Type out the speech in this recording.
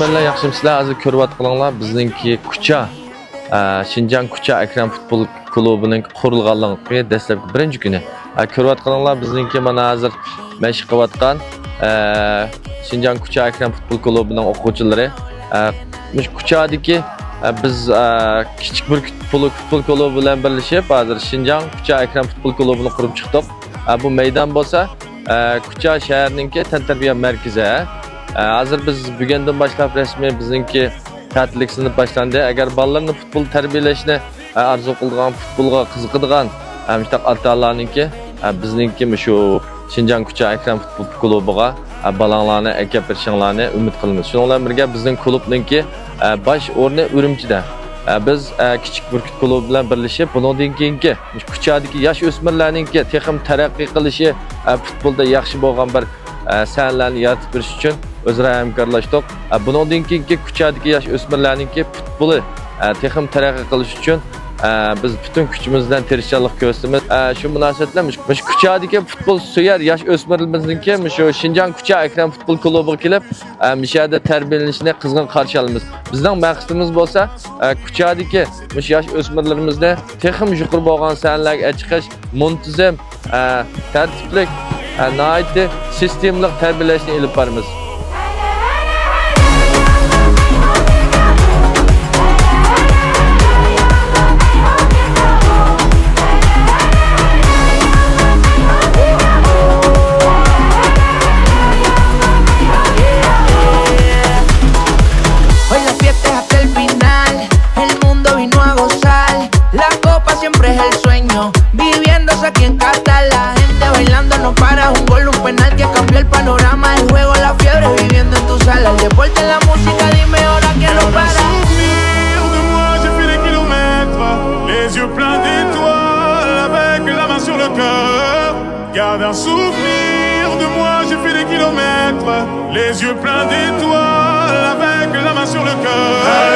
Bilenler yaxşımsızlar, hazır ko'ryapsizlar bizningki Kucha, Şinjan Kucha Akram futbol klubining qurilganligi dastlabki birinchi kuni. Ko'ryapsizlar bizningki mana hozir mashq qilayotgan Şinjan Kucha Akram futbol klubining o'quvchilari. Kuchadagi biz kichik bir futbol klubi bilan birlashib, hozir Şinjan Kucha Akram futbol klubini qurib chiqdik. Bu maydon bo'lsa, Kucha shahrining tantarbiya markazi. Hazır biz bugundan boshlab rasmiy bizningki ta'tillik sinf boshlandi. Agar bolalarni futbol tarbiyalashni arzu qilgan, futbolga qiziqadigan mushtaq ota-onalarningki bizningki shu Şinjan Kucha Akram futbol klubiga bolalarni akab berishinglarni umid qilamiz. Shuningdek bilan birga bizning klubningki bosh o'rni Urumchida. Biz kichik burkut klubi bilan birlashib, bundan keyingi Kuchadagi yosh o'smirlarningki texnik taraqqiy qilishi, futbolda yaxshi bo'lgan bir sanlarni yaratib berish uchun o'zaro hamkorlashdik. Bundan keyingi Kuchadagi yosh o'smirlarningki futboli texnik taraqqiy qilish uchun biz bütün kuchimizdan tirishchilik ko'rsatamiz. Shu munosabat bilan Kuchadagi futbol suyar yosh o'smirlarimizninki shu Şinjan Kucha Akram futbol klubiga kelib, mishada tarbiyalanishni qizg'in qarshi olamiz. Bizning maqsadimiz bo'lsa, Kuchadagi yosh o'smirlarimizni texnik yuqori bo'lgan sanlarga chiqish, muntazam, tartibli, nihoyatda sistemli tarbiyalashni olib boramiz. Aquí en Qatar la gente bailando no para, un gol, un penal que cambió el panorama del juego, la fiebre viviendo en tu sala, el deporte, la música, dime ahora que no para. Souvenir de moi, j'ai fait des kilomètres, les yeux pleins d'étoiles, avec la main sur le cœur. Garde un souvenir de moi, j'ai fait des kilomètres, les yeux pleins d'étoiles, avec la main sur le cœur.